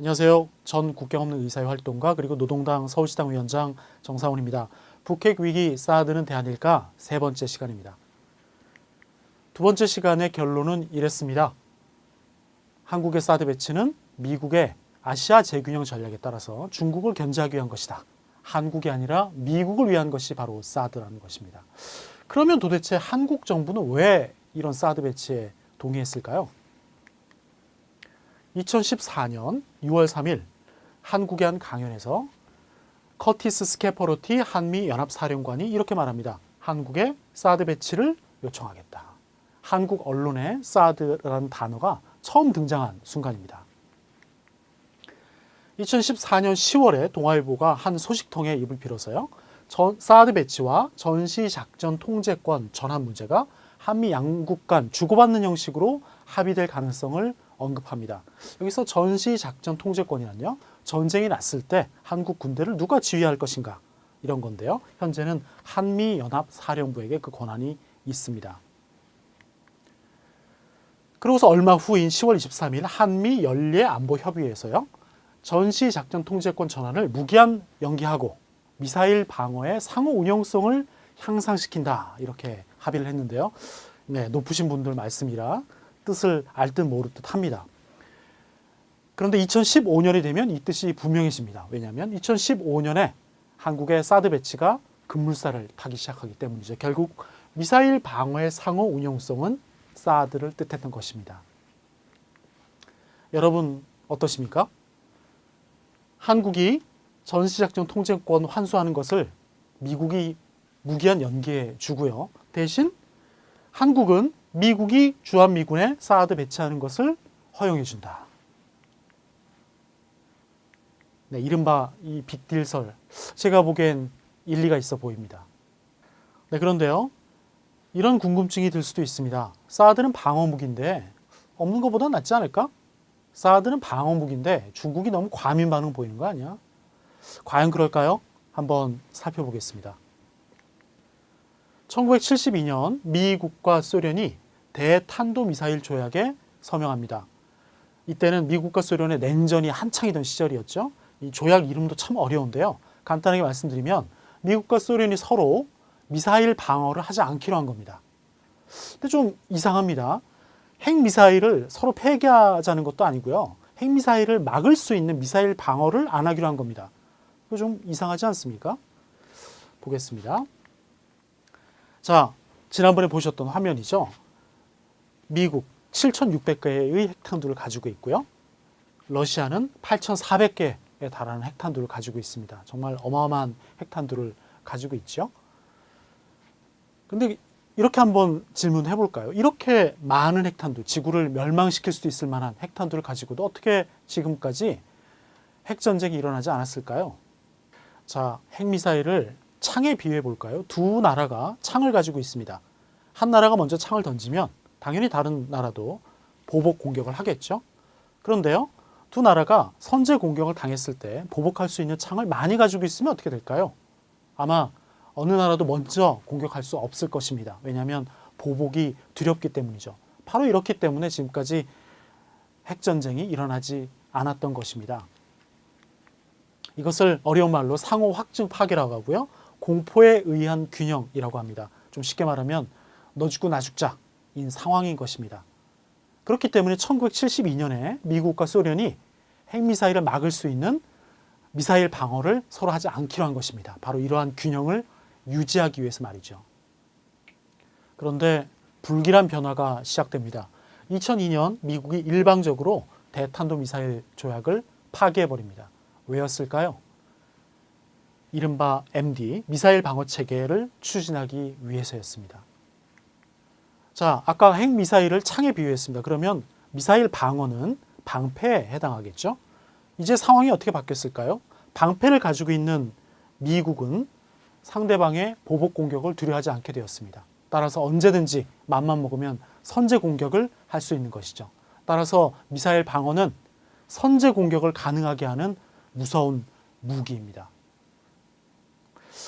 안녕하세요. 전 국경 없는 의사의 활동가 그리고 노동당 서울시당 위원장 정상훈입니다. 북핵 위기 사드는 대안일까? 세 번째 시간입니다. 두 번째 시간의 결론은 이랬습니다. 한국의 사드 배치는 미국의 아시아 재균형 전략에 따라서 중국을 견제하기 위한 것이다. 한국이 아니라 미국을 위한 것이 바로 사드라는 것입니다. 그러면 도대체 한국 정부는 왜 이런 사드 배치에 동의했을까요? 2014년 6월 3일 한국의 한 강연에서 커티스 스케퍼로티 한미연합사령관이 이렇게 말합니다. 한국의 사드 배치를 요청하겠다. 한국 언론에 사드라는 단어가 처음 등장한 순간입니다. 2014년 10월에 동아일보가 한 소식통의 입을 빌어서요. 사드 배치와 전시작전 통제권 전환 문제가 한미 양국 간 주고받는 형식으로 합의될 가능성을 언급합니다. 여기서 전시작전 통제권이란요. 전쟁이 났을 때 한국 군대를 누가 지휘할 것인가 이런 건데요. 현재는 한미연합사령부에게 그 권한이 있습니다. 그러고서 얼마 후인 10월 23일 한미연례안보협의회에서요. 전시작전 통제권 전환을 무기한 연기하고 미사일 방어의 상호 운용성을 향상시킨다 이렇게 합의를 했는데요. 네, 높으신 분들 말씀이라 뜻을 알 듯 모를 듯 합니다. 그런데 2015년이 되면 이 뜻이 분명해집니다. 왜냐하면 2015년에 한국의 사드 배치가 급물살을 타기 시작하기 때문이죠. 결국 미사일 방어의 상호 운용성은 사드를 뜻했던 것입니다. 여러분 어떠십니까? 한국이 전시작전 통제권 환수하는 것을 미국이 무기한 연기해 주고요. 대신 한국은 미국이 주한미군에 사드 배치하는 것을 허용해 준다. 네, 이른바 이 빅딜설. 제가 보기엔 일리가 있어 보입니다. 네, 그런데요. 이런 궁금증이 들 수도 있습니다. 사드는 방어무기인데 없는 것보다 낫지 않을까? 사드는 방어무기인데 중국이 너무 과민 반응 보이는 거 아니야? 과연 그럴까요? 한번 살펴보겠습니다. 1972년 미국과 소련이 대탄도미사일 조약에 서명합니다. 이때는 미국과 소련의 냉전이 한창이던 시절이었죠. 이 조약 이름도 참 어려운데요. 간단하게 말씀드리면 미국과 소련이 서로 미사일 방어를 하지 않기로 한 겁니다. 근데 좀 이상합니다. 핵미사일을 서로 폐기하자는 것도 아니고요. 핵미사일을 막을 수 있는 미사일 방어를 안 하기로 한 겁니다. 이거 좀 이상하지 않습니까? 보겠습니다. 자, 지난번에 보셨던 화면이죠. 미국 7,600개의 핵탄두를 가지고 있고요. 러시아는 8,400개에 달하는 핵탄두를 가지고 있습니다. 정말 어마어마한 핵탄두를 가지고 있죠. 근데 이렇게 한번 질문해 볼까요? 이렇게 많은 핵탄두, 지구를 멸망시킬 수 있을 만한 핵탄두를 가지고도 어떻게 지금까지 핵전쟁이 일어나지 않았을까요? 자, 핵미사일을 창에 비유해 볼까요? 두 나라가 창을 가지고 있습니다. 한 나라가 먼저 창을 던지면 당연히 다른 나라도 보복 공격을 하겠죠. 그런데요, 두 나라가 선제 공격을 당했을 때 보복할 수 있는 창을 많이 가지고 있으면 어떻게 될까요? 아마 어느 나라도 먼저 공격할 수 없을 것입니다. 왜냐하면 보복이 두렵기 때문이죠. 바로 이렇기 때문에 지금까지 핵전쟁이 일어나지 않았던 것입니다. 이것을 어려운 말로 상호 확증 파괴라고 하고요. 공포에 의한 균형이라고 합니다. 좀 쉽게 말하면 너 죽고 나 죽자인 상황인 것입니다. 그렇기 때문에 1972년에 미국과 소련이 핵미사일을 막을 수 있는 미사일 방어를 서로 하지 않기로 한 것입니다. 바로 이러한 균형을 유지하기 위해서 말이죠. 그런데 불길한 변화가 시작됩니다. 2002년 미국이 일방적으로 대탄도미사일 조약을 파기해버립니다. 왜였을까요? 이른바 MD, 미사일 방어 체계를 추진하기 위해서였습니다. 자, 아까 핵미사일을 창에 비유했습니다. 그러면 미사일 방어는 방패에 해당하겠죠? 이제 상황이 어떻게 바뀌었을까요? 방패를 가지고 있는 미국은 상대방의 보복 공격을 두려워하지 않게 되었습니다. 따라서 언제든지 맘만 먹으면 선제 공격을 할 수 있는 것이죠. 따라서 미사일 방어는 선제 공격을 가능하게 하는 무서운 무기입니다.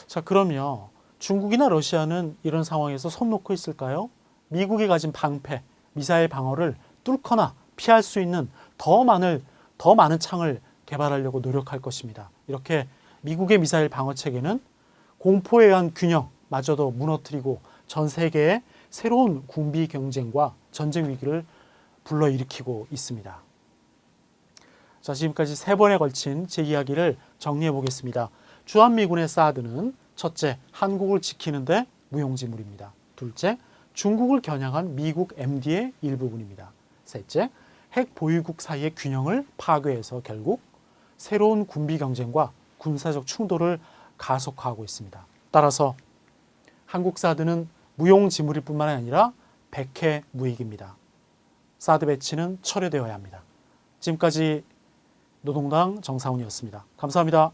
자, 그러면 중국이나 러시아는 이런 상황에서 손 놓고 있을까요? 미국이 가진 방패, 미사일 방어를 뚫거나 피할 수 있는 더 많은 창을 개발하려고 노력할 것입니다. 이렇게 미국의 미사일 방어 체계는 공포에 의한 균형마저도 무너뜨리고 전 세계에 새로운 군비 경쟁과 전쟁 위기를 불러일으키고 있습니다. 자, 지금까지 세 번에 걸친 제 이야기를 정리해 보겠습니다. 주한미군의 사드는 첫째, 한국을 지키는데 무용지물입니다. 둘째, 중국을 겨냥한 미국 MD의 일부분입니다. 셋째, 핵 보유국 사이의 균형을 파괴해서 결국 새로운 군비 경쟁과 군사적 충돌을 가속화하고 있습니다. 따라서 한국 사드는 무용지물일 뿐만 아니라 백해무익입니다. 사드 배치는 철회되어야 합니다. 지금까지 노동당 정상훈이었습니다. 감사합니다.